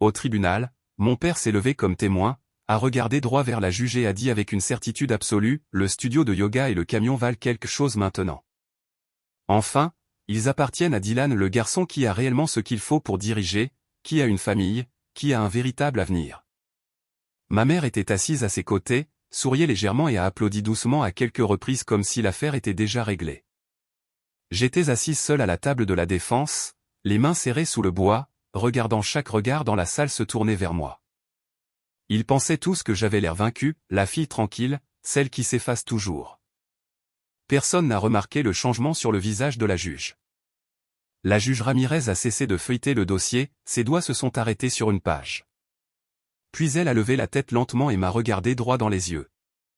Au tribunal, mon père s'est levé comme témoin, a regardé droit vers la juge et a dit avec une certitude absolue, le studio de yoga et le camion valent quelque chose maintenant. Enfin, ils appartiennent à Dylan, le garçon qui a réellement ce qu'il faut pour diriger, qui a une famille, qui a un véritable avenir. Ma mère était assise à ses côtés, souriait légèrement et a applaudi doucement à quelques reprises comme si l'affaire était déjà réglée. J'étais assise seule à la table de la défense, les mains serrées sous le bois, regardant chaque regard dans la salle se tourner vers moi. Ils pensaient tous que j'avais l'air vaincu, la fille tranquille, celle qui s'efface toujours. Personne n'a remarqué le changement sur le visage de la juge. La juge Ramirez a cessé de feuilleter le dossier, ses doigts se sont arrêtés sur une page. Puis elle a levé la tête lentement et m'a regardé droit dans les yeux.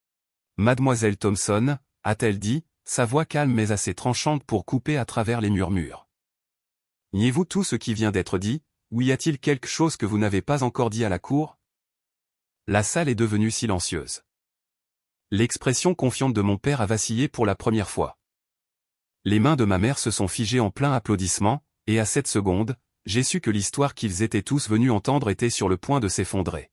« Mademoiselle Thompson », a-t-elle dit, sa voix calme mais assez tranchante pour couper à travers les murmures. « Niez-vous tout ce qui vient d'être dit, ou y a-t-il quelque chose que vous n'avez pas encore dit à la cour ?» La salle est devenue silencieuse. L'expression confiante de mon père a vacillé pour la première fois. Les mains de ma mère se sont figées en plein applaudissement, et à cette seconde, j'ai su que l'histoire qu'ils étaient tous venus entendre était sur le point de s'effondrer.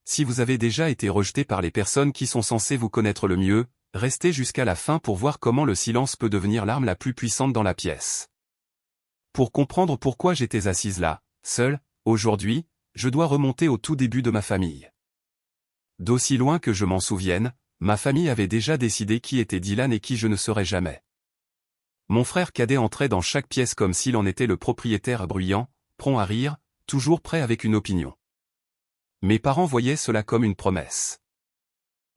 Si vous avez déjà été rejeté par les personnes qui sont censées vous connaître le mieux, restez jusqu'à la fin pour voir comment le silence peut devenir l'arme la plus puissante dans la pièce. Pour comprendre pourquoi j'étais assise là, seule, aujourd'hui, je dois remonter au tout début de ma famille. D'aussi loin que je m'en souvienne, ma famille avait déjà décidé qui était Dylan et qui je ne serais jamais. Mon frère cadet entrait dans chaque pièce comme s'il en était le propriétaire bruyant, prompt à rire, toujours prêt avec une opinion. Mes parents voyaient cela comme une promesse.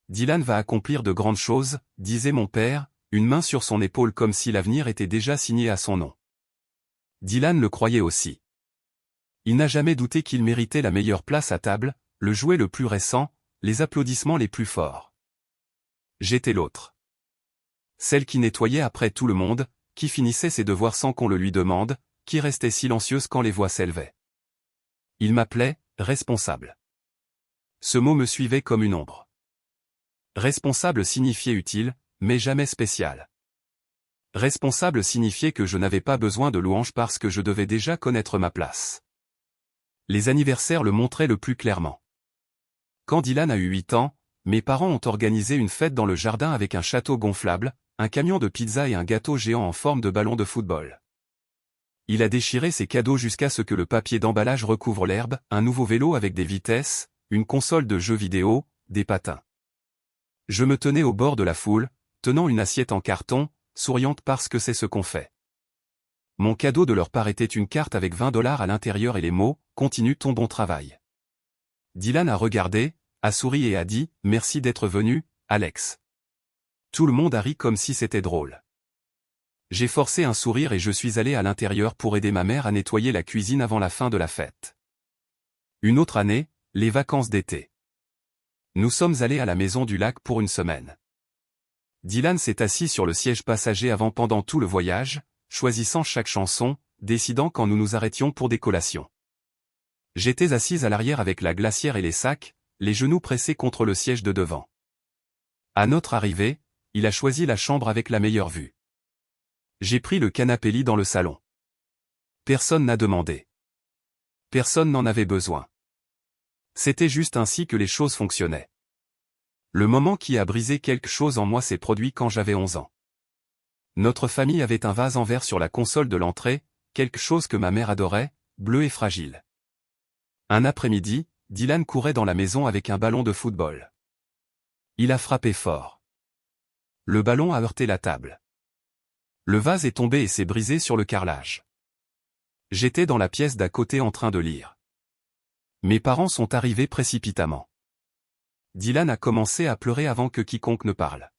Dylan va accomplir de grandes choses, disait mon père, une main sur son épaule comme si l'avenir était déjà signé à son nom. Dylan le croyait aussi. Il n'a jamais douté qu'il méritait la meilleure place à table, le jouet le plus récent, les applaudissements les plus forts. J'étais l'autre. Celle qui nettoyait après tout le monde, qui finissait ses devoirs sans qu'on le lui demande, qui restait silencieuse quand les voix s'élevaient. Il m'appelait « responsable ». Ce mot me suivait comme une ombre. Responsable signifiait utile, mais jamais spécial. Responsable signifiait que je n'avais pas besoin de louanges parce que je devais déjà connaître ma place. Les anniversaires le montraient le plus clairement. Quand Dylan a eu 8 ans, mes parents ont organisé une fête dans le jardin avec un château gonflable, un camion de pizza et un gâteau géant en forme de ballon de football. Il a déchiré ses cadeaux jusqu'à ce que le papier d'emballage recouvre l'herbe, un nouveau vélo avec des vitesses, une console de jeux vidéo, des patins. Je me tenais au bord de la foule, tenant une assiette en carton, souriante parce que c'est ce qu'on fait. Mon cadeau de leur part était une carte avec $20 à l'intérieur et les mots « Continue ton bon travail ». Dylan a regardé, a souri et a dit « Merci d'être venu, Alex ». Tout le monde a ri comme si c'était drôle. J'ai forcé un sourire et je suis allé à l'intérieur pour aider ma mère à nettoyer la cuisine avant la fin de la fête. Une autre année, les vacances d'été. Nous sommes allés à la maison du lac pour une semaine. Dylan s'est assis sur le siège passager avant pendant tout le voyage, choisissant chaque chanson, décidant quand nous nous arrêtions pour des collations. J'étais assise à l'arrière avec la glacière et les sacs, les genoux pressés contre le siège de devant. À notre arrivée, il a choisi la chambre avec la meilleure vue. J'ai pris le canapé lit dans le salon. Personne n'a demandé. Personne n'en avait besoin. C'était juste ainsi que les choses fonctionnaient. Le moment qui a brisé quelque chose en moi s'est produit quand j'avais 11 ans. Notre famille avait un vase en verre sur la console de l'entrée, quelque chose que ma mère adorait, bleu et fragile. Un après-midi, Dylan courait dans la maison avec un ballon de football. Il a frappé fort. Le ballon a heurté la table. Le vase est tombé et s'est brisé sur le carrelage. J'étais dans la pièce d'à côté en train de lire. Mes parents sont arrivés précipitamment. Dylan a commencé à pleurer avant que quiconque ne parle.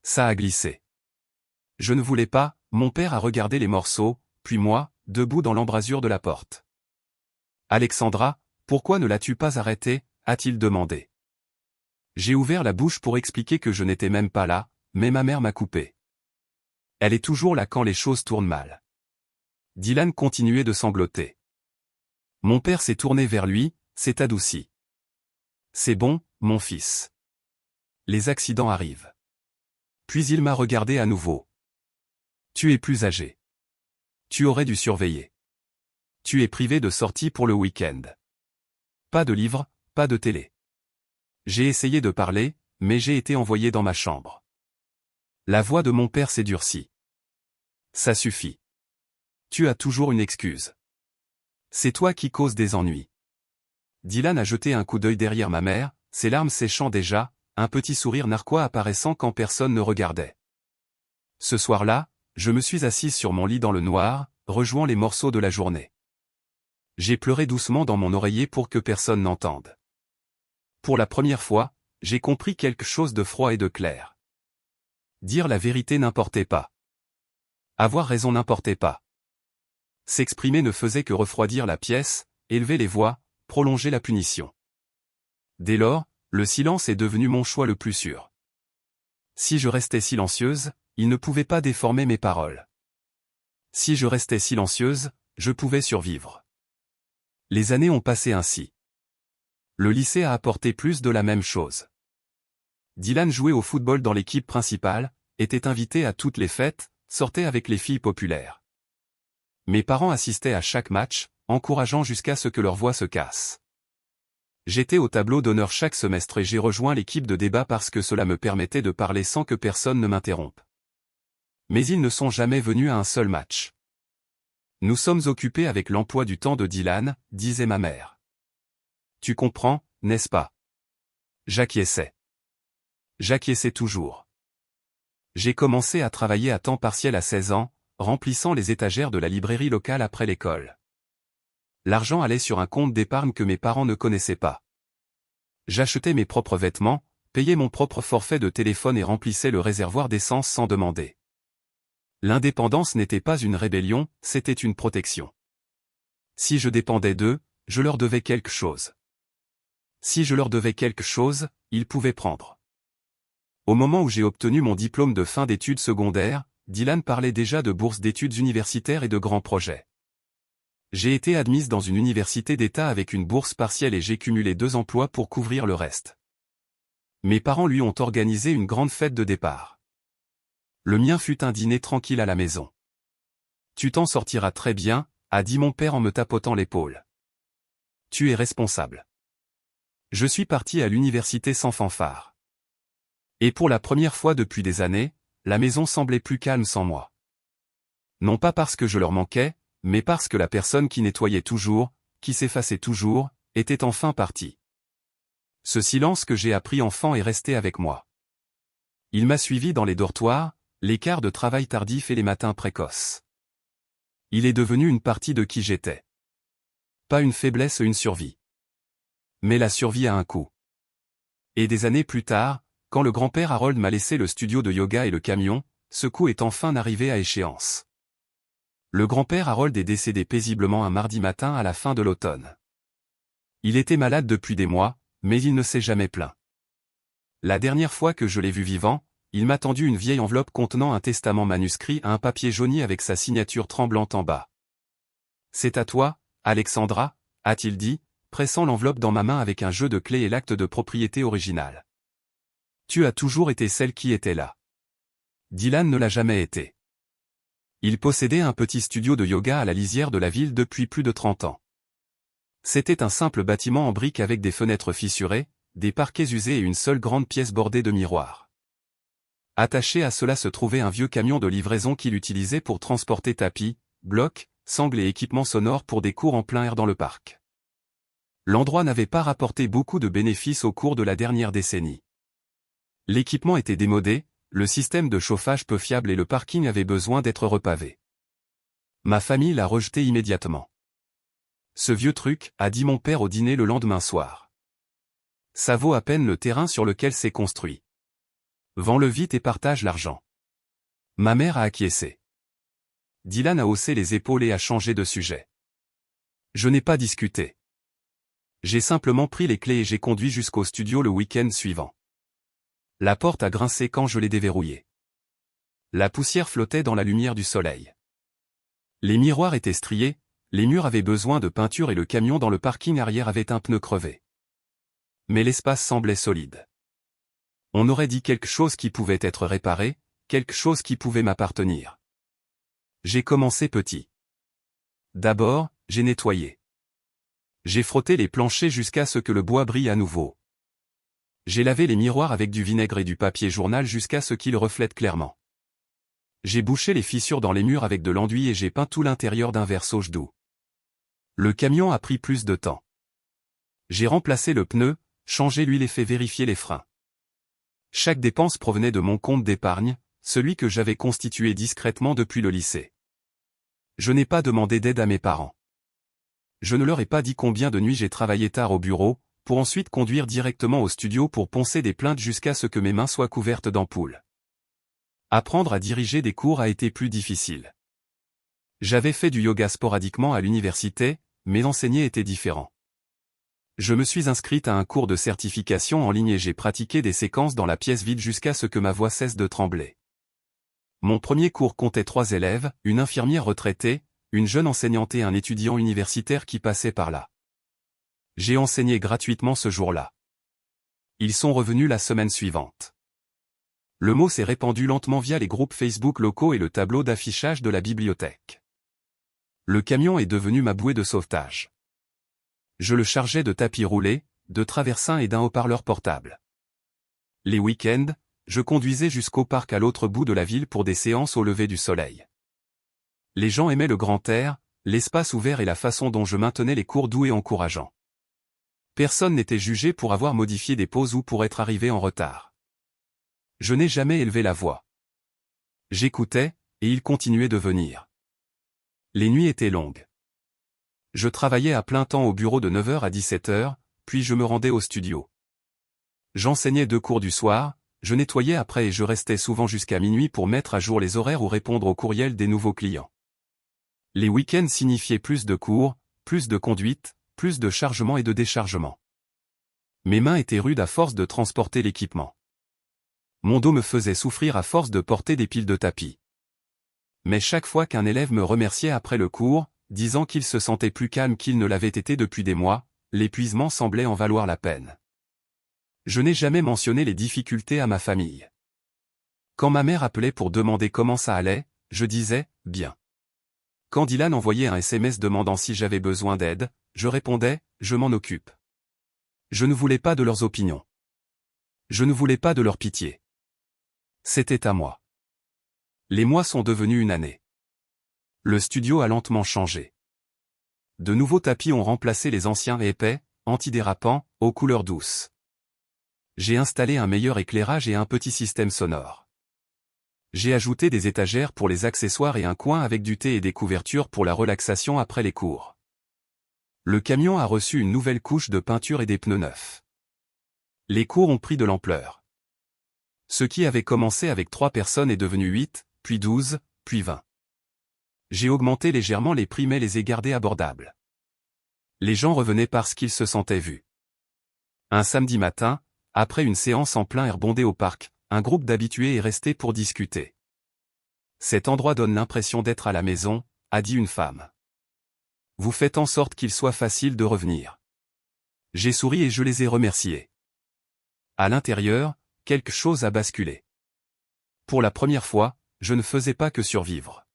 Ça a glissé. Je ne voulais pas, mon père a regardé les morceaux, puis moi, debout dans l'embrasure de la porte. « Alexandra, pourquoi ne l'as-tu pas arrêté ?» a-t-il demandé. J'ai ouvert la bouche pour expliquer que je n'étais même pas là, mais ma mère m'a coupé. Elle est toujours là quand les choses tournent mal. Dylan continuait de sangloter. Mon père s'est tourné vers lui, s'est adouci. C'est bon, mon fils. Les accidents arrivent. Puis il m'a regardé à nouveau. Tu es plus âgé. Tu aurais dû surveiller. Tu es privé de sortie pour le week-end. Pas de livre, pas de télé. J'ai essayé de parler, mais j'ai été envoyé dans ma chambre. La voix de mon père s'est durcie. Ça suffit. Tu as toujours une excuse. C'est toi qui causes des ennuis. Dylan a jeté un coup d'œil derrière ma mère, ses larmes séchant déjà, un petit sourire narquois apparaissant quand personne ne regardait. Ce soir-là, je me suis assise sur mon lit dans le noir, rejouant les morceaux de la journée. J'ai pleuré doucement dans mon oreiller pour que personne n'entende. Pour la première fois, j'ai compris quelque chose de froid et de clair. Dire la vérité n'importait pas. Avoir raison n'importait pas. S'exprimer ne faisait que refroidir la pièce, élever les voix, prolonger la punition. Dès lors, le silence est devenu mon choix le plus sûr. Si je restais silencieuse, il ne pouvait pas déformer mes paroles. Si je restais silencieuse, je pouvais survivre. Les années ont passé ainsi. Le lycée a apporté plus de la même chose. Dylan jouait au football dans l'équipe principale, était invité à toutes les fêtes, sortait avec les filles populaires. Mes parents assistaient à chaque match, encourageant jusqu'à ce que leur voix se casse. J'étais au tableau d'honneur chaque semestre et j'ai rejoint l'équipe de débat parce que cela me permettait de parler sans que personne ne m'interrompe. Mais ils ne sont jamais venus à un seul match. Nous sommes occupés avec l'emploi du temps de Dylan, disait ma mère. Tu comprends, n'est-ce pas? J'acquiesçais. J'acquiesçais toujours. J'ai commencé à travailler à temps partiel à 16 ans, remplissant les étagères de la librairie locale après l'école. L'argent allait sur un compte d'épargne que mes parents ne connaissaient pas. J'achetais mes propres vêtements, payais mon propre forfait de téléphone et remplissais le réservoir d'essence sans demander. L'indépendance n'était pas une rébellion, c'était une protection. Si je dépendais d'eux, je leur devais quelque chose. Si je leur devais quelque chose, ils pouvaient prendre. Au moment où j'ai obtenu mon diplôme de fin d'études secondaires, Dylan parlait déjà de bourses d'études universitaires et de grands projets. J'ai été admise dans une université d'État avec une bourse partielle et j'ai cumulé 2 emplois pour couvrir le reste. Mes parents lui ont organisé une grande fête de départ. Le mien fut un dîner tranquille à la maison. Tu t'en sortiras très bien, a dit mon père en me tapotant l'épaule. Tu es responsable. Je suis parti à l'université sans fanfare. Et pour la première fois depuis des années, la maison semblait plus calme sans moi. Non pas parce que je leur manquais, mais parce que la personne qui nettoyait toujours, qui s'effaçait toujours, était enfin partie. Ce silence que j'ai appris enfant est resté avec moi. Il m'a suivi dans les dortoirs, les quarts de travail tardifs et les matins précoces. Il est devenu une partie de qui j'étais. Pas une faiblesse, une survie. Mais la survie a un coût. Et des années plus tard, quand le grand-père Harold m'a laissé le studio de yoga et le camion, ce coût est enfin arrivé à échéance. Le grand-père Harold est décédé paisiblement un mardi matin à la fin de l'automne. Il était malade depuis des mois, mais il ne s'est jamais plaint. La dernière fois que je l'ai vu vivant, il m'a tendu une vieille enveloppe contenant un testament manuscrit à un papier jauni avec sa signature tremblante en bas. « C'est à toi, Alexandra » a-t-il dit, pressant l'enveloppe dans ma main avec un jeu de clés et l'acte de propriété original. Tu as toujours été celle qui était là. Dylan ne l'a jamais été. Il possédait un petit studio de yoga à la lisière de la ville depuis plus de 30 ans. C'était un simple bâtiment en briques avec des fenêtres fissurées, des parquets usés et une seule grande pièce bordée de miroirs. Attaché à cela se trouvait un vieux camion de livraison qu'il utilisait pour transporter tapis, blocs, sangles et équipements sonores pour des cours en plein air dans le parc. L'endroit n'avait pas rapporté beaucoup de bénéfices au cours de la dernière décennie. L'équipement était démodé, le système de chauffage peu fiable et le parking avait besoin d'être repavé. Ma famille l'a rejeté immédiatement. Ce vieux truc, a dit mon père au dîner le lendemain soir. Ça vaut à peine le terrain sur lequel c'est construit. Vends-le vite et partage l'argent. Ma mère a acquiescé. Dylan a haussé les épaules et a changé de sujet. Je n'ai pas discuté. J'ai simplement pris les clés et j'ai conduit jusqu'au studio le week-end suivant. La porte a grincé quand je l'ai déverrouillée. La poussière flottait dans la lumière du soleil. Les miroirs étaient striés, les murs avaient besoin de peinture et le camion dans le parking arrière avait un pneu crevé. Mais l'espace semblait solide. On aurait dit quelque chose qui pouvait être réparé, quelque chose qui pouvait m'appartenir. J'ai commencé petit. D'abord, j'ai nettoyé. J'ai frotté les planchers jusqu'à ce que le bois brille à nouveau. J'ai lavé les miroirs avec du vinaigre et du papier journal jusqu'à ce qu'ils reflètent clairement. J'ai bouché les fissures dans les murs avec de l'enduit et j'ai peint tout l'intérieur d'un verre sauge doux. Le camion a pris plus de temps. J'ai remplacé le pneu, changé l'huile et fait vérifier les freins. Chaque dépense provenait de mon compte d'épargne, celui que j'avais constitué discrètement depuis le lycée. Je n'ai pas demandé d'aide à mes parents. Je ne leur ai pas dit combien de nuits j'ai travaillé tard au bureau, pour ensuite conduire directement au studio pour poncer des plaintes jusqu'à ce que mes mains soient couvertes d'ampoules. Apprendre à diriger des cours a été plus difficile. J'avais fait du yoga sporadiquement à l'université, mais enseigner était différent. Je me suis inscrite à un cours de certification en ligne et j'ai pratiqué des séquences dans la pièce vide jusqu'à ce que ma voix cesse de trembler. Mon premier cours comptait 3 élèves, une infirmière retraitée, une jeune enseignante et un étudiant universitaire qui passait par là. J'ai enseigné gratuitement ce jour-là. Ils sont revenus la semaine suivante. Le mot s'est répandu lentement via les groupes Facebook locaux et le tableau d'affichage de la bibliothèque. Le camion est devenu ma bouée de sauvetage. Je le chargeais de tapis roulés, de traversins et d'un haut-parleur portable. Les week-ends, je conduisais jusqu'au parc à l'autre bout de la ville pour des séances au lever du soleil. Les gens aimaient le grand air, l'espace ouvert et la façon dont je maintenais les cours doux et encourageants. Personne n'était jugé pour avoir modifié des pauses ou pour être arrivé en retard. Je n'ai jamais élevé la voix. J'écoutais, et ils continuaient de venir. Les nuits étaient longues. Je travaillais à plein temps au bureau de 9h à 17h, puis je me rendais au studio. J'enseignais 2 cours du soir, je nettoyais après et je restais souvent jusqu'à minuit pour mettre à jour les horaires ou répondre aux courriels des nouveaux clients. Les week-ends signifiaient plus de cours, plus de conduite, plus de chargement et de déchargement. Mes mains étaient rudes à force de transporter l'équipement. Mon dos me faisait souffrir à force de porter des piles de tapis. Mais chaque fois qu'un élève me remerciait après le cours, disant qu'il se sentait plus calme qu'il ne l'avait été depuis des mois, l'épuisement semblait en valoir la peine. Je n'ai jamais mentionné les difficultés à ma famille. Quand ma mère appelait pour demander comment ça allait, je disais « bien ». Quand Dylan envoyait un SMS demandant si j'avais besoin d'aide, je répondais « je m'en occupe ». Je ne voulais pas de leurs opinions. Je ne voulais pas de leur pitié. C'était à moi. Les mois sont devenus une année. Le studio a lentement changé. De nouveaux tapis ont remplacé les anciens épais, antidérapants, aux couleurs douces. J'ai installé un meilleur éclairage et un petit système sonore. J'ai ajouté des étagères pour les accessoires et un coin avec du thé et des couvertures pour la relaxation après les cours. Le camion a reçu une nouvelle couche de peinture et des pneus neufs. Les cours ont pris de l'ampleur. Ce qui avait commencé avec 3 personnes est devenu 8, puis 12, puis 20. J'ai augmenté légèrement les prix mais les ai gardés abordables. Les gens revenaient parce qu'ils se sentaient vus. Un samedi matin, après une séance en plein air bondé au parc, un groupe d'habitués est resté pour discuter. Cet endroit donne l'impression d'être à la maison, a dit une femme. Vous faites en sorte qu'il soit facile de revenir. J'ai souri et je les ai remerciés. À l'intérieur, quelque chose a basculé. Pour la première fois, je ne faisais pas que survivre.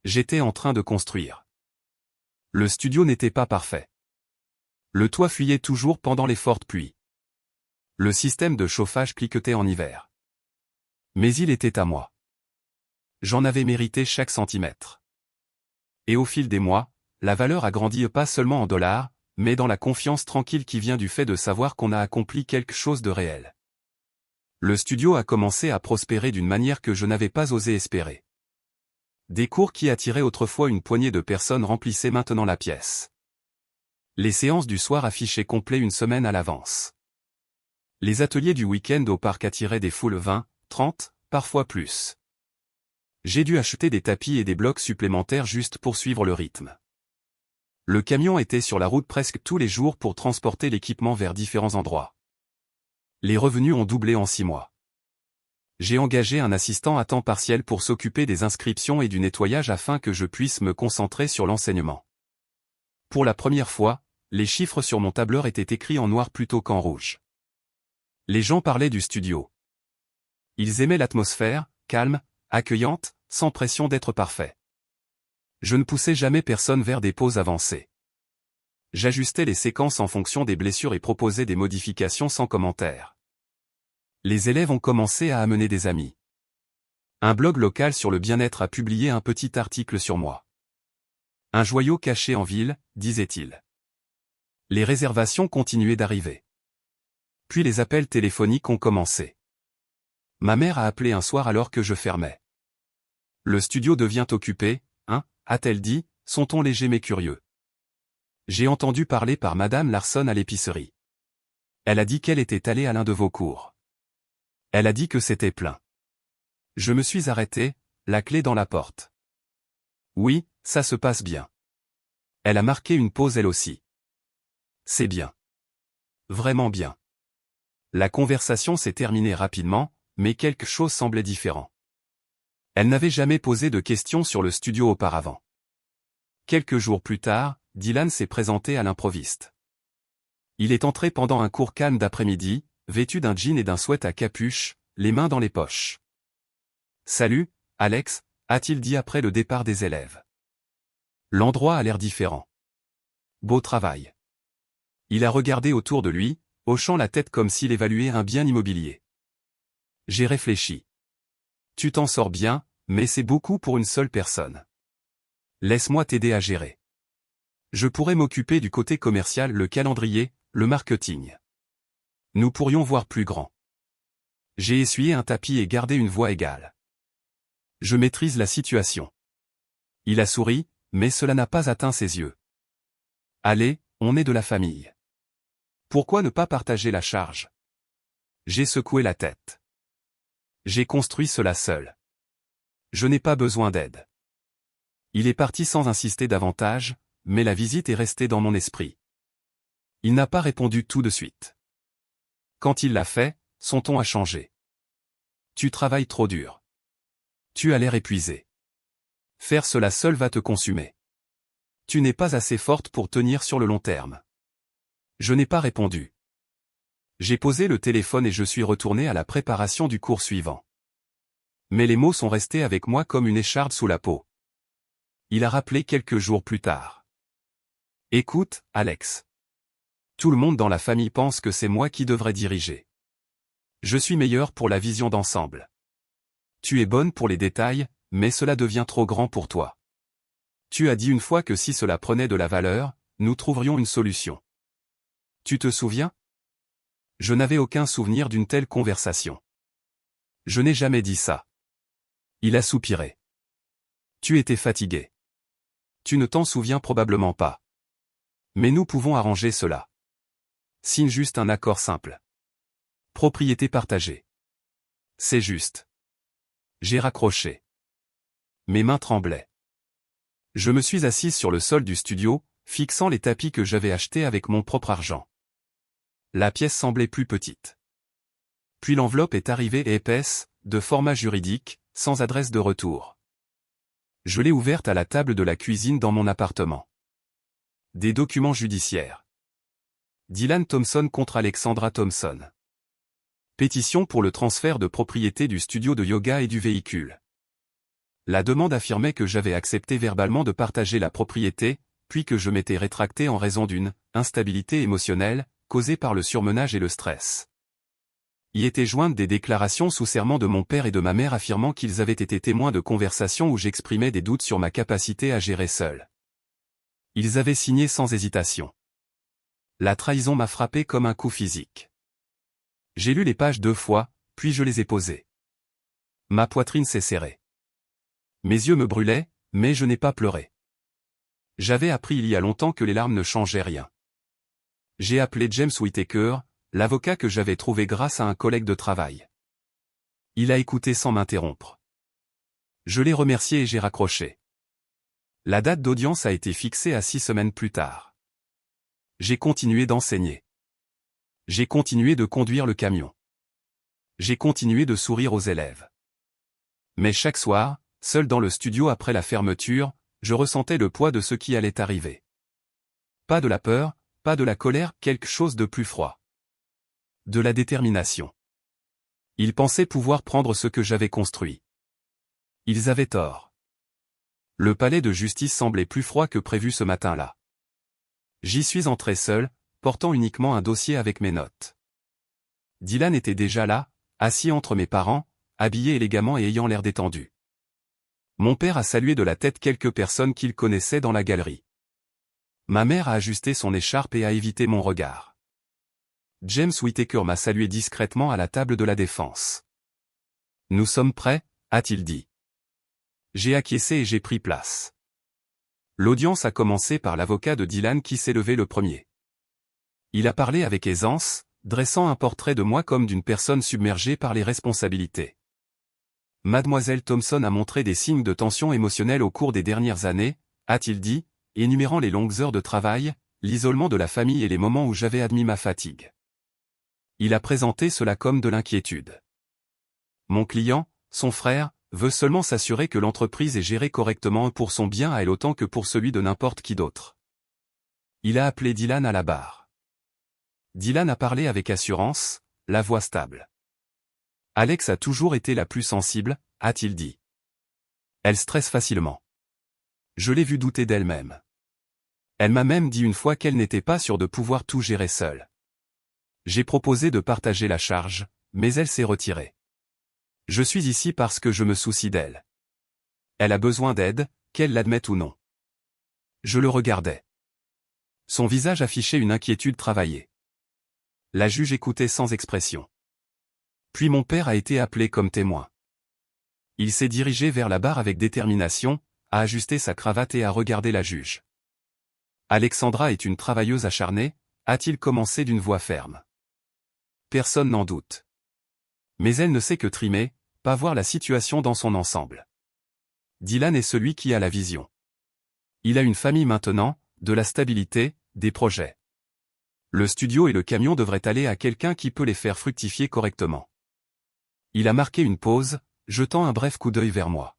J'étais en train de construire. Le studio n'était pas parfait. Le toit fuyait toujours pendant les fortes pluies. Le système de chauffage cliquetait en hiver. Mais il était à moi. J'en avais mérité chaque centimètre. Et au fil des mois, la valeur a grandi pas seulement en dollars, mais dans la confiance tranquille qui vient du fait de savoir qu'on a accompli quelque chose de réel. Le studio a commencé à prospérer d'une manière que je n'avais pas osé espérer. Des cours qui attiraient autrefois une poignée de personnes remplissaient maintenant la pièce. Les séances du soir affichaient complet une semaine à l'avance. Les ateliers du week-end au parc attiraient des foules 20, 30, parfois plus. J'ai dû acheter des tapis et des blocs supplémentaires juste pour suivre le rythme. Le camion était sur la route presque tous les jours pour transporter l'équipement vers différents endroits. Les revenus ont doublé en 6 mois. J'ai engagé un assistant à temps partiel pour s'occuper des inscriptions et du nettoyage afin que je puisse me concentrer sur l'enseignement. Pour la première fois, les chiffres sur mon tableur étaient écrits en noir plutôt qu'en rouge. Les gens parlaient du studio. Ils aimaient l'atmosphère, calme, accueillante, sans pression d'être parfait. Je ne poussais jamais personne vers des pauses avancées. J'ajustais les séquences en fonction des blessures et proposais des modifications sans commentaire. Les élèves ont commencé à amener des amis. Un blog local sur le bien-être a publié un petit article sur moi. Un joyau caché en ville, disait-il. Les réservations continuaient d'arriver. Puis les appels téléphoniques ont commencé. Ma mère a appelé un soir alors que je fermais. Le studio devient occupé, hein, a-t-elle dit, son ton léger mais curieux. J'ai entendu parler par Madame Larson à l'épicerie. Elle a dit qu'elle était allée à l'un de vos cours. Elle a dit que c'était plein. Je me suis arrêté, la clé dans la porte. Oui, ça se passe bien. Elle a marqué une pause elle aussi. C'est bien. Vraiment bien. La conversation s'est terminée rapidement, mais quelque chose semblait différent. Elle n'avait jamais posé de questions sur le studio auparavant. Quelques jours plus tard, Dylan s'est présenté à l'improviste. Il est entré pendant un cours calme d'après-midi, vêtu d'un jean et d'un sweat à capuche, les mains dans les poches. « Salut, Alex », a-t-il dit après le départ des élèves. L'endroit a l'air différent. Beau travail. Il a regardé autour de lui, hochant la tête comme s'il évaluait un bien immobilier. J'ai réfléchi. Tu t'en sors bien, mais c'est beaucoup pour une seule personne. Laisse-moi t'aider à gérer. Je pourrais m'occuper du côté commercial, le calendrier, le marketing. Nous pourrions voir plus grand. J'ai essuyé un tapis et gardé une voix égale. Je maîtrise la situation. Il a souri, mais cela n'a pas atteint ses yeux. Allez, on est de la famille. Pourquoi ne pas partager la charge? J'ai secoué la tête. J'ai construit cela seul. Je n'ai pas besoin d'aide. Il est parti sans insister davantage, mais la visite est restée dans mon esprit. Il n'a pas répondu tout de suite. Quand il l'a fait, son ton a changé. Tu travailles trop dur. Tu as l'air épuisé. Faire cela seul va te consumer. Tu n'es pas assez forte pour tenir sur le long terme. Je n'ai pas répondu. J'ai posé le téléphone et je suis retourné à la préparation du cours suivant. Mais les mots sont restés avec moi comme une écharde sous la peau. Il a rappelé quelques jours plus tard. Écoute, Alex. Tout le monde dans la famille pense que c'est moi qui devrais diriger. Je suis meilleur pour la vision d'ensemble. Tu es bonne pour les détails, mais cela devient trop grand pour toi. Tu as dit une fois que si cela prenait de la valeur, nous trouverions une solution. Tu te souviens? Je n'avais aucun souvenir d'une telle conversation. Je n'ai jamais dit ça. Il a soupiré. Tu étais fatigué. Tu ne t'en souviens probablement pas. Mais nous pouvons arranger cela. Signe juste un accord simple. Propriété partagée. C'est juste. J'ai raccroché. Mes mains tremblaient. Je me suis assise sur le sol du studio, fixant les tapis que j'avais achetés avec mon propre argent. La pièce semblait plus petite. Puis l'enveloppe est arrivée épaisse, de format juridique, sans adresse de retour. Je l'ai ouverte à la table de la cuisine dans mon appartement. Des documents judiciaires. Dylan Thompson contre Alexandra Thompson. Pétition pour le transfert de propriété du studio de yoga et du véhicule. La demande affirmait que j'avais accepté verbalement de partager la propriété, puis que je m'étais rétracté en raison d'une instabilité émotionnelle, causée par le surmenage et le stress. Y étaient jointes des déclarations sous serment de mon père et de ma mère affirmant qu'ils avaient été témoins de conversations où j'exprimais des doutes sur ma capacité à gérer seul. Ils avaient signé sans hésitation. La trahison m'a frappé comme un coup physique. J'ai lu les pages 2 fois, puis je les ai posées. Ma poitrine s'est serrée. Mes yeux me brûlaient, mais je n'ai pas pleuré. J'avais appris il y a longtemps que les larmes ne changeaient rien. J'ai appelé James Whittaker, l'avocat que j'avais trouvé grâce à un collègue de travail. Il a écouté sans m'interrompre. Je l'ai remercié et j'ai raccroché. La date d'audience a été fixée à 6 semaines plus tard. J'ai continué d'enseigner. J'ai continué de conduire le camion. J'ai continué de sourire aux élèves. Mais chaque soir, seul dans le studio après la fermeture, je ressentais le poids de ce qui allait arriver. Pas de la peur, pas de la colère, quelque chose de plus froid. De la détermination. Ils pensaient pouvoir prendre ce que j'avais construit. Ils avaient tort. Le palais de justice semblait plus froid que prévu ce matin-là. J'y suis entré seul, portant uniquement un dossier avec mes notes. Dylan était déjà là, assis entre mes parents, habillé élégamment et ayant l'air détendu. Mon père a salué de la tête quelques personnes qu'il connaissait dans la galerie. Ma mère a ajusté son écharpe et a évité mon regard. James Whittaker m'a salué discrètement à la table de la défense. « Nous sommes prêts » a-t-il dit. J'ai acquiescé et j'ai pris place. L'audience a commencé par l'avocat de Dylan qui s'est levé le premier. Il a parlé avec aisance, dressant un portrait de moi comme d'une personne submergée par les responsabilités. Mademoiselle Thompson a montré des signes de tension émotionnelle au cours des dernières années, a-t-il dit, énumérant les longues heures de travail, l'isolement de la famille et les moments où j'avais admis ma fatigue. Il a présenté cela comme de l'inquiétude. Mon client, son frère, veut seulement s'assurer que l'entreprise est gérée correctement pour son bien à elle autant que pour celui de n'importe qui d'autre. Il a appelé Dylan à la barre. Dylan a parlé avec assurance, la voix stable. Alex a toujours été la plus sensible, a-t-il dit. Elle stresse facilement. Je l'ai vue douter d'elle-même. Elle m'a même dit une fois qu'elle n'était pas sûre de pouvoir tout gérer seule. J'ai proposé de partager la charge, mais elle s'est retirée. Je suis ici parce que je me soucie d'elle. Elle a besoin d'aide, qu'elle l'admette ou non. Je le regardais. Son visage affichait une inquiétude travaillée. La juge écoutait sans expression. Puis mon père a été appelé comme témoin. Il s'est dirigé vers la barre avec détermination, a ajusté sa cravate et a regardé la juge. Alexandra est une travailleuse acharnée, a-t-il commencé d'une voix ferme. Personne n'en doute. Mais elle ne sait que trimer, pas voir la situation dans son ensemble. Dylan est celui qui a la vision. Il a une famille maintenant, de la stabilité, des projets. Le studio et le camion devraient aller à quelqu'un qui peut les faire fructifier correctement. Il a marqué une pause, jetant un bref coup d'œil vers moi.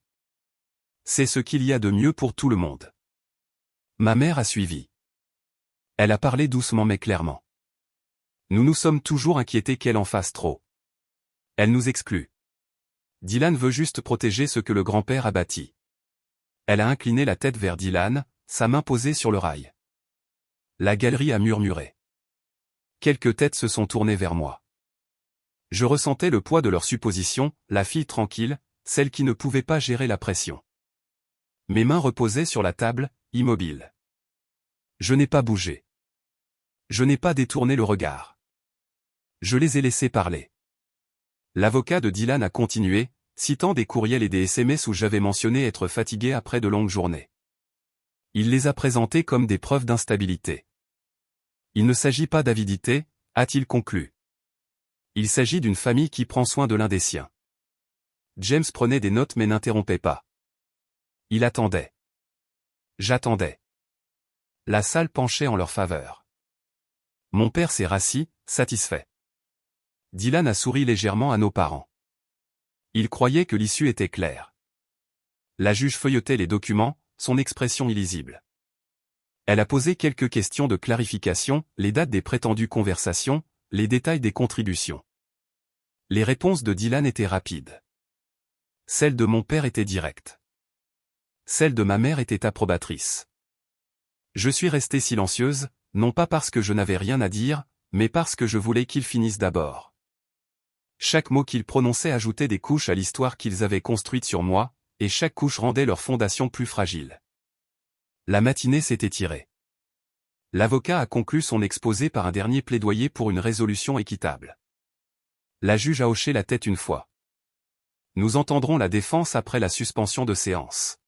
C'est ce qu'il y a de mieux pour tout le monde. Ma mère a suivi. Elle a parlé doucement mais clairement. Nous nous sommes toujours inquiétés qu'elle en fasse trop. Elle nous exclut. Dylan veut juste protéger ce que le grand-père a bâti. Elle a incliné la tête vers Dylan, sa main posée sur le rail. La galerie a murmuré. Quelques têtes se sont tournées vers moi. Je ressentais le poids de leurs suppositions, la fille tranquille, celle qui ne pouvait pas gérer la pression. Mes mains reposaient sur la table, immobiles. Je n'ai pas bougé. Je n'ai pas détourné le regard. Je les ai laissés parler. L'avocat de Dylan a continué, citant des courriels et des SMS où j'avais mentionné être fatigué après de longues journées. Il les a présentés comme des preuves d'instabilité. Il ne s'agit pas d'avidité, a-t-il conclu. Il s'agit d'une famille qui prend soin de l'un des siens. James prenait des notes mais n'interrompait pas. Il attendait. J'attendais. La salle penchait en leur faveur. Mon père s'est rassis, satisfait. Dylan a souri légèrement à nos parents. Il croyait que l'issue était claire. La juge feuilletait les documents, son expression illisible. Elle a posé quelques questions de clarification, les dates des prétendues conversations, les détails des contributions. Les réponses de Dylan étaient rapides. Celle de mon père était directe. Celle de ma mère était approbatrice. Je suis restée silencieuse, non pas parce que je n'avais rien à dire, mais parce que je voulais qu'ils finissent d'abord. Chaque mot qu'ils prononçaient ajoutait des couches à l'histoire qu'ils avaient construite sur moi, et chaque couche rendait leur fondation plus fragile. La matinée s'est étirée. L'avocat a conclu son exposé par un dernier plaidoyer pour une résolution équitable. La juge a hoché la tête une fois. Nous entendrons la défense après la suspension de séance.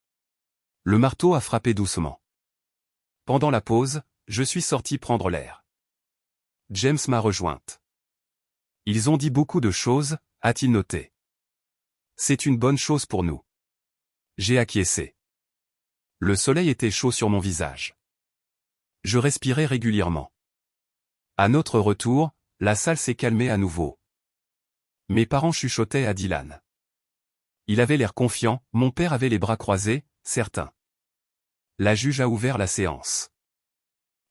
Le marteau a frappé doucement. Pendant la pause, je suis sorti prendre l'air. James m'a rejointe. Ils ont dit beaucoup de choses, a-t-il noté. C'est une bonne chose pour nous. J'ai acquiescé. Le soleil était chaud sur mon visage. Je respirais régulièrement. À notre retour, la salle s'est calmée à nouveau. Mes parents chuchotaient à Dylan. Il avait l'air confiant, mon père avait les bras croisés, certain. La juge a ouvert la séance.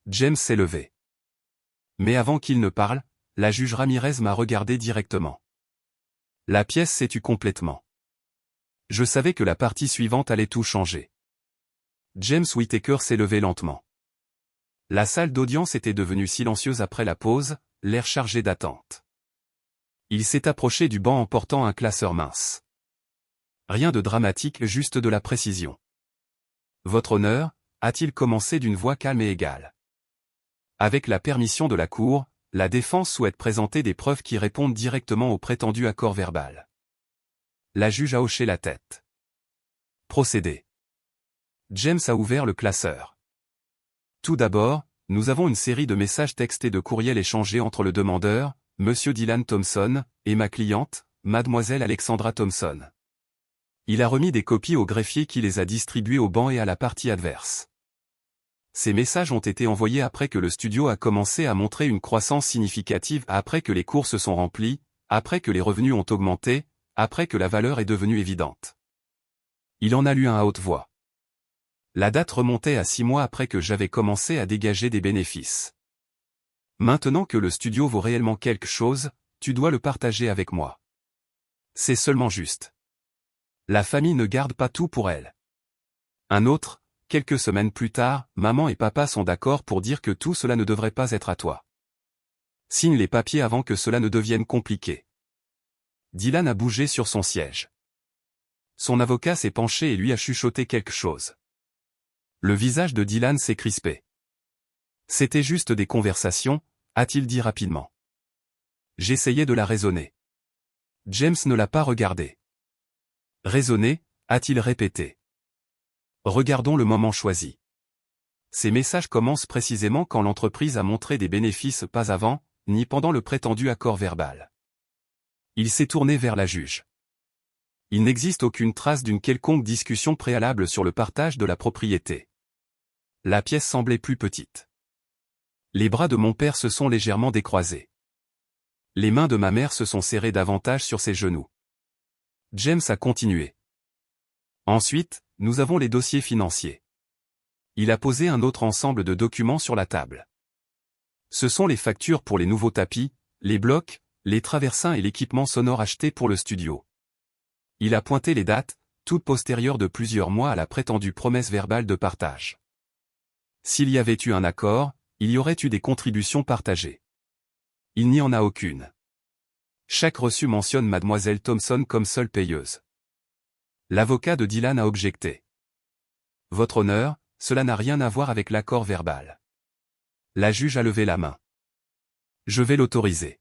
James s'est levé. Mais avant qu'il ne parle, la juge Ramirez m'a regardé directement. La pièce s'est tue complètement. Je savais que la partie suivante allait tout changer. James Whittaker s'est levé lentement. La salle d'audience était devenue silencieuse après la pause, l'air chargé d'attente. Il s'est approché du banc en portant un classeur mince. Rien de dramatique, juste de la précision. Votre honneur, a-t-il commencé d'une voix calme et égale. Avec la permission de la Cour, la défense souhaite présenter des preuves qui répondent directement au prétendu accord verbal. La juge a hoché la tête. Procédez. James a ouvert le classeur. Tout d'abord, nous avons une série de messages textés de courriels échangés entre le demandeur, Monsieur Dylan Thompson, et ma cliente, Mademoiselle Alexandra Thompson. Il a remis des copies au greffier qui les a distribuées au banc et à la partie adverse. Ces messages ont été envoyés après que le studio a commencé à montrer une croissance significative, après que les cours se sont remplis, après que les revenus ont augmenté, après que la valeur est devenue évidente. Il en a lu un à haute voix. La date remontait à 6 mois après que j'avais commencé à dégager des bénéfices. Maintenant que le studio vaut réellement quelque chose, tu dois le partager avec moi. C'est seulement juste. La famille ne garde pas tout pour elle. Un autre, quelques semaines plus tard, maman et papa sont d'accord pour dire que tout cela ne devrait pas être à toi. Signe les papiers avant que cela ne devienne compliqué. Dylan a bougé sur son siège. Son avocat s'est penché et lui a chuchoté quelque chose. Le visage de Dylan s'est crispé. C'était juste des conversations, a-t-il dit rapidement. J'essayais de la raisonner. James ne l'a pas regardé. Raisonner, a-t-il répété. Regardons le moment choisi. Ces messages commencent précisément quand l'entreprise a montré des bénéfices, pas avant, ni pendant le prétendu accord verbal. Il s'est tourné vers la juge. Il n'existe aucune trace d'une quelconque discussion préalable sur le partage de la propriété. La pièce semblait plus petite. Les bras de mon père se sont légèrement décroisés. Les mains de ma mère se sont serrées davantage sur ses genoux. James a continué. Ensuite, nous avons les dossiers financiers. Il a posé un autre ensemble de documents sur la table. Ce sont les factures pour les nouveaux tapis, les blocs, les traversins et l'équipement sonore acheté pour le studio. Il a pointé les dates, toutes postérieures de plusieurs mois à la prétendue promesse verbale de partage. S'il y avait eu un accord, il y aurait eu des contributions partagées. Il n'y en a aucune. Chaque reçu mentionne Mademoiselle Thompson comme seule payeuse. L'avocat de Dylan a objecté. Votre honneur, cela n'a rien à voir avec l'accord verbal. La juge a levé la main. Je vais l'autoriser.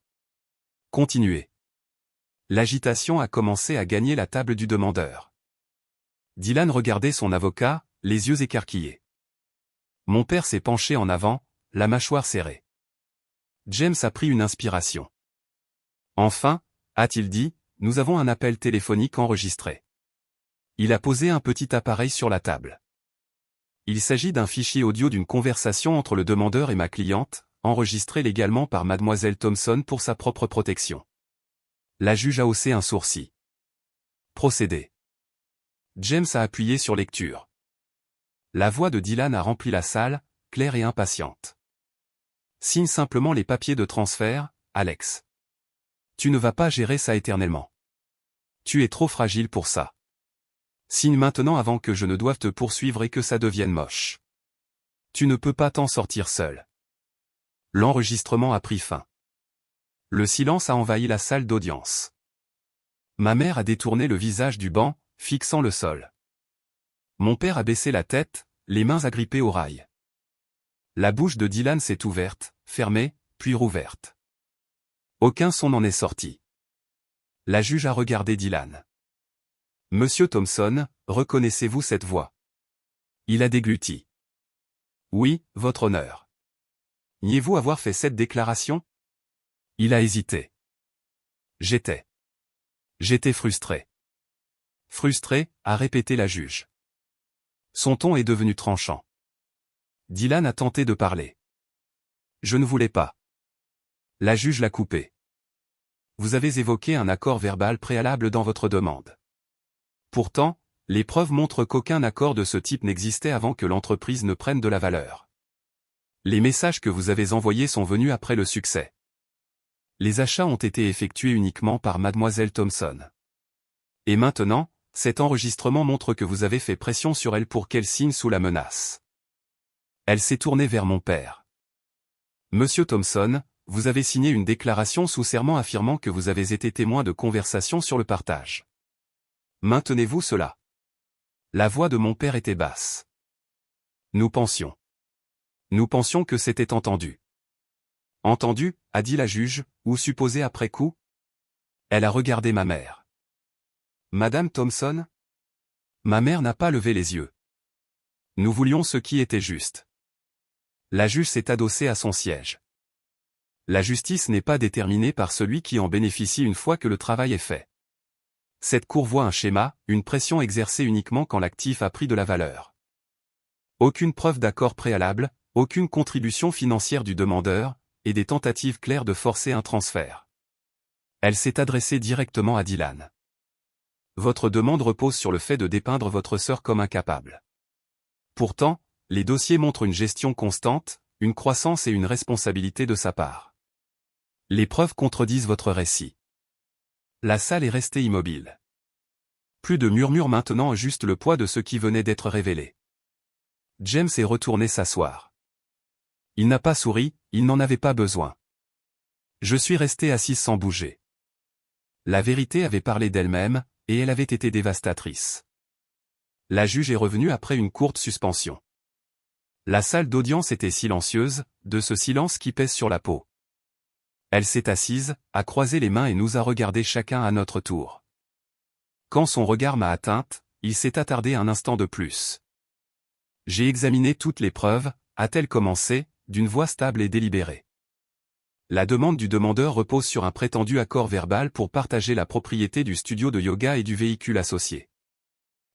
Continuez. L'agitation a commencé à gagner la table du demandeur. Dylan regardait son avocat, les yeux écarquillés. Mon père s'est penché en avant, la mâchoire serrée. James a pris une inspiration. Enfin, a-t-il dit, nous avons un appel téléphonique enregistré. Il a posé un petit appareil sur la table. Il s'agit d'un fichier audio d'une conversation entre le demandeur et ma cliente, enregistré légalement par Mademoiselle Thompson pour sa propre protection. La juge a haussé un sourcil. Procédez. James a appuyé sur lecture. La voix de Dylan a rempli la salle, claire et impatiente. Signe simplement les papiers de transfert, Alex. Tu ne vas pas gérer ça éternellement. Tu es trop fragile pour ça. Signe maintenant avant que je ne doive te poursuivre et que ça devienne moche. Tu ne peux pas t'en sortir seul. L'enregistrement a pris fin. Le silence a envahi la salle d'audience. Ma mère a détourné le visage du banc, fixant le sol. Mon père a baissé la tête, les mains agrippées aux rails. La bouche de Dylan s'est ouverte, fermée, puis rouverte. Aucun son n'en est sorti. La juge a regardé Dylan. Monsieur Thompson, reconnaissez-vous cette voix? Il a dégluti. Oui, votre honneur. Niez-vous avoir fait cette déclaration? Il a hésité. J'étais frustré. Frustré, a répété la juge. Son ton est devenu tranchant. Dylan a tenté de parler. Je ne voulais pas. La juge l'a coupé. Vous avez évoqué un accord verbal préalable dans votre demande. Pourtant, les preuves montrent qu'aucun accord de ce type n'existait avant que l'entreprise ne prenne de la valeur. Les messages que vous avez envoyés sont venus après le succès. Les achats ont été effectués uniquement par Mademoiselle Thompson. Et maintenant, Cet enregistrement montre que vous avez fait pression sur elle pour qu'elle signe sous la menace. Elle s'est tournée vers mon père. Monsieur Thompson, vous avez signé une déclaration sous serment affirmant que vous avez été témoin de conversations sur le partage. Maintenez-vous cela? La voix de mon père était basse. Nous pensions que c'était entendu. Entendu, a dit la juge, ou supposé après coup? Elle a regardé ma mère. Madame Thompson? Ma mère n'a pas levé les yeux. Nous voulions ce qui était juste. La juge s'est adossée à son siège. La justice n'est pas déterminée par celui qui en bénéficie une fois que le travail est fait. Cette cour voit un schéma, une pression exercée uniquement quand l'actif a pris de la valeur. Aucune preuve d'accord préalable, aucune contribution financière du demandeur, et des tentatives claires de forcer un transfert. Elle s'est adressée directement à Dylan. Votre demande repose sur le fait de dépeindre votre sœur comme incapable. Pourtant, les dossiers montrent une gestion constante, une croissance et une responsabilité de sa part. Les preuves contredisent votre récit. La salle est restée immobile. Plus de murmures maintenant, juste le poids de ce qui venait d'être révélé. James est retourné s'asseoir. Il n'a pas souri, il n'en avait pas besoin. Je suis resté assise sans bouger. La vérité avait parlé d'elle-même, et elle avait été dévastatrice. La juge est revenue après une courte suspension. La salle d'audience était silencieuse, de ce silence qui pèse sur la peau. Elle s'est assise, a croisé les mains et nous a regardés chacun à notre tour. Quand son regard m'a atteinte, il s'est attardé un instant de plus. J'ai examiné toutes les preuves, a-t-elle commencé, d'une voix stable et délibérée. La demande du demandeur repose sur un prétendu accord verbal pour partager la propriété du studio de yoga et du véhicule associé.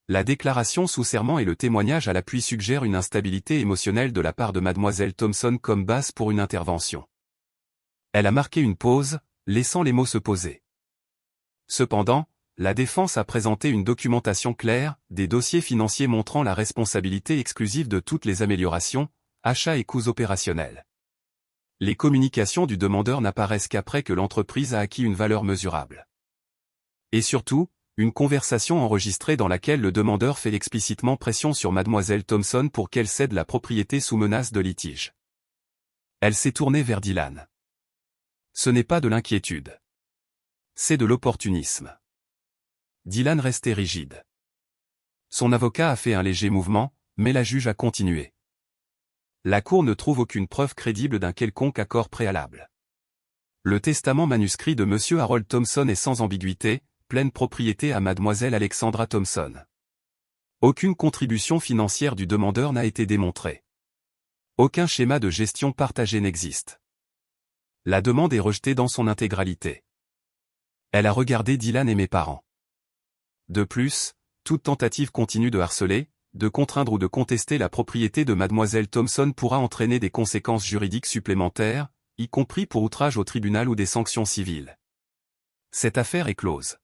La déclaration sous serment et le témoignage à l'appui suggèrent une instabilité émotionnelle de la part de mademoiselle Thompson comme base pour une intervention. Elle a marqué une pause, laissant les mots se poser. Cependant, la défense a présenté une documentation claire, des dossiers financiers montrant la responsabilité exclusive de toutes les améliorations, achats et coûts opérationnels. Les communications du demandeur n'apparaissent qu'après que l'entreprise a acquis une valeur mesurable. Et surtout, une conversation enregistrée dans laquelle le demandeur fait explicitement pression sur mademoiselle Thompson pour qu'elle cède la propriété sous menace de litige. Elle s'est tournée vers Dylan. Ce n'est pas de l'inquiétude. C'est de l'opportunisme. Dylan restait rigide. Son avocat a fait un léger mouvement, mais la juge a continué. La Cour ne trouve aucune preuve crédible d'un quelconque accord préalable. Le testament manuscrit de M. Harold Thompson est sans ambiguïté, pleine propriété à mademoiselle Alexandra Thompson. Aucune contribution financière du demandeur n'a été démontrée. Aucun schéma de gestion partagé n'existe. La demande est rejetée dans son intégralité. Elle a regardé Dylan et mes parents. De plus, toute tentative continue de harceler, de contraindre ou de contester la propriété de mademoiselle Thompson pourra entraîner des conséquences juridiques supplémentaires, y compris pour outrage au tribunal ou des sanctions civiles. Cette affaire est close.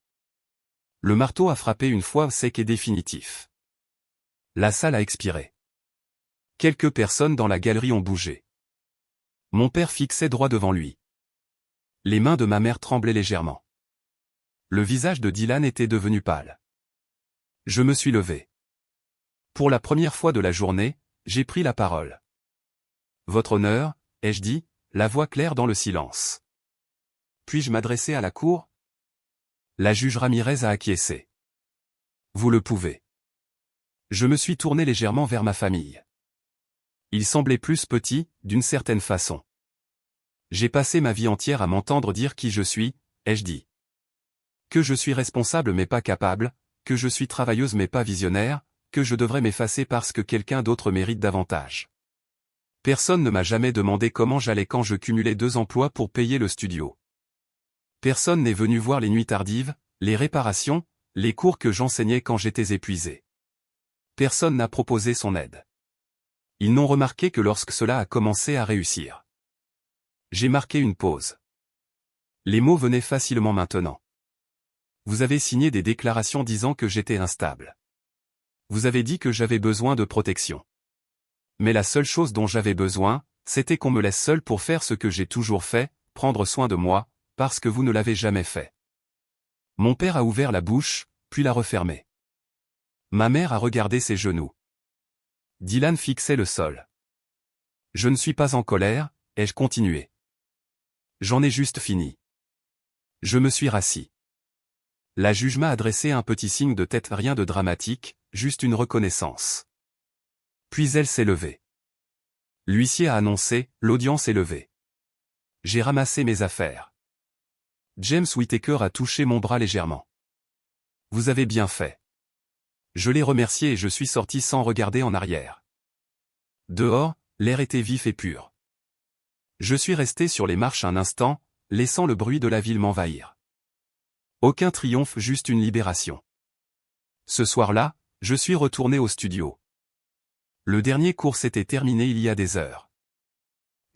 Le marteau a frappé une fois sec et définitif. La salle a expiré. Quelques personnes dans la galerie ont bougé. Mon père fixait droit devant lui. Les mains de ma mère tremblaient légèrement. Le visage de Dylan était devenu pâle. Je me suis levé. Pour la première fois de la journée, j'ai pris la parole. Votre honneur, ai-je dit, la voix claire dans le silence. Puis-je m'adresser à la cour? La juge Ramirez a acquiescé. Vous le pouvez. Je me suis tourné légèrement vers ma famille. Ils semblaient plus petits, d'une certaine façon. J'ai passé ma vie entière à m'entendre dire qui je suis, ai-je dit. Que je suis responsable mais pas capable, que je suis travailleuse mais pas visionnaire, que je devrais m'effacer parce que quelqu'un d'autre mérite davantage. Personne ne m'a jamais demandé comment j'allais quand je cumulais 2 emplois pour payer le studio. Personne n'est venu voir les nuits tardives, les réparations, les cours que j'enseignais quand j'étais épuisé. Personne n'a proposé son aide. Ils n'ont remarqué que lorsque cela a commencé à réussir. J'ai marqué une pause. Les mots venaient facilement maintenant. Vous avez signé des déclarations disant que j'étais instable. Vous avez dit que j'avais besoin de protection. Mais la seule chose dont j'avais besoin, c'était qu'on me laisse seul pour faire ce que j'ai toujours fait, prendre soin de moi, parce que vous ne l'avez jamais fait. Mon père a ouvert la bouche, puis l'a refermée. Ma mère a regardé ses genoux. Dylan fixait le sol. Je ne suis pas en colère, ai-je continué. J'en ai juste fini. Je me suis rassis. La juge m'a adressé un petit signe de tête, rien de dramatique, juste une reconnaissance. Puis elle s'est levée. L'huissier a annoncé, l'audience est levée. J'ai ramassé mes affaires. James Whittaker a touché mon bras légèrement. Vous avez bien fait. Je l'ai remercié et je suis sorti sans regarder en arrière. Dehors, l'air était vif et pur. Je suis resté sur les marches un instant, laissant le bruit de la ville m'envahir. Aucun triomphe, juste une libération. Ce soir-là, je suis retourné au studio. Le dernier cours s'était terminé il y a des heures.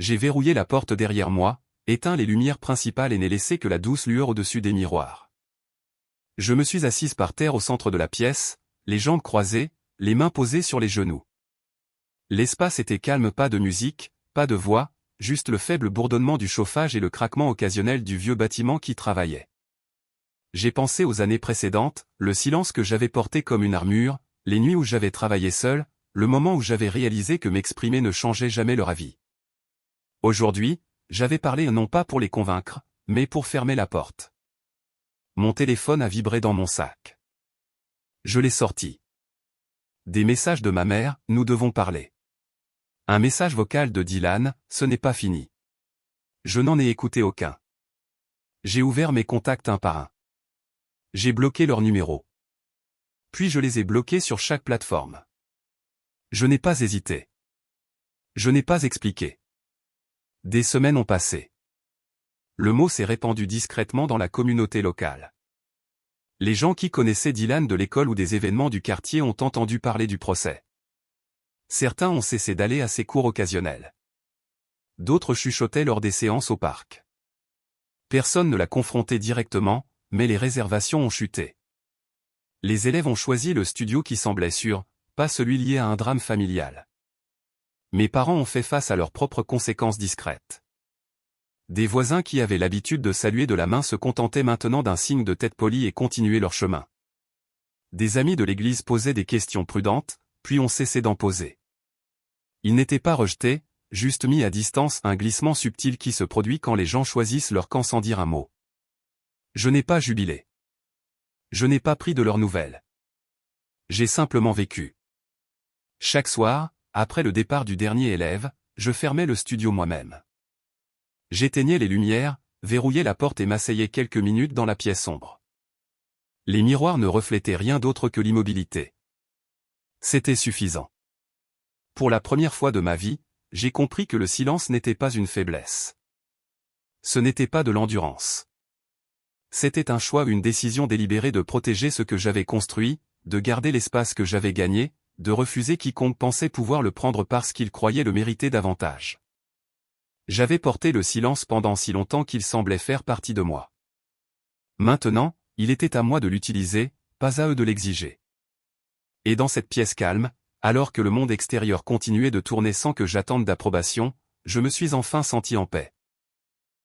J'ai verrouillé la porte derrière moi, éteint les lumières principales et n'ai laissé que la douce lueur au-dessus des miroirs. Je me suis assise par terre au centre de la pièce, les jambes croisées, les mains posées sur les genoux. L'espace était calme, pas de musique, pas de voix, juste le faible bourdonnement du chauffage et le craquement occasionnel du vieux bâtiment qui travaillait. J'ai pensé aux années précédentes, le silence que j'avais porté comme une armure, les nuits où j'avais travaillé seul, le moment où j'avais réalisé que m'exprimer ne changeait jamais leur avis. Aujourd'hui, j'avais parlé non pas pour les convaincre, mais pour fermer la porte. Mon téléphone a vibré dans mon sac. Je l'ai sorti. Des messages de ma mère, nous devons parler. Un message vocal de Dylan, ce n'est pas fini. Je n'en ai écouté aucun. J'ai ouvert mes contacts un par un. J'ai bloqué leurs numéros. Puis je les ai bloqués sur chaque plateforme. Je n'ai pas hésité. Je n'ai pas expliqué. Des semaines ont passé. Le mot s'est répandu discrètement dans la communauté locale. Les gens qui connaissaient Dylan de l'école ou des événements du quartier ont entendu parler du procès. Certains ont cessé d'aller à ses cours occasionnels. D'autres chuchotaient lors des séances au parc. Personne ne l'a confronté directement, mais les réservations ont chuté. Les élèves ont choisi le studio qui semblait sûr, pas celui lié à un drame familial. Mes parents ont fait face à leurs propres conséquences discrètes. Des voisins qui avaient l'habitude de saluer de la main se contentaient maintenant d'un signe de tête poli et continuaient leur chemin. Des amis de l'église posaient des questions prudentes, puis ont cessé d'en poser. Ils n'étaient pas rejetés, juste mis à distance, un glissement subtil qui se produit quand les gens choisissent leur camp sans dire un mot. Je n'ai pas jubilé. Je n'ai pas pris de leurs nouvelles. J'ai simplement vécu. Chaque soir, après le départ du dernier élève, je fermais le studio moi-même. J'éteignais les lumières, verrouillais la porte et m'asseyais quelques minutes dans la pièce sombre. Les miroirs ne reflétaient rien d'autre que l'immobilité. C'était suffisant. Pour la première fois de ma vie, j'ai compris que le silence n'était pas une faiblesse. Ce n'était pas de l'endurance. C'était un choix, une décision délibérée de protéger ce que j'avais construit, de garder l'espace que j'avais gagné, de refuser quiconque pensait pouvoir le prendre parce qu'il croyait le mériter davantage. J'avais porté le silence pendant si longtemps qu'il semblait faire partie de moi. Maintenant, il était à moi de l'utiliser, pas à eux de l'exiger. Et dans cette pièce calme, alors que le monde extérieur continuait de tourner sans que j'attende d'approbation, je me suis enfin senti en paix.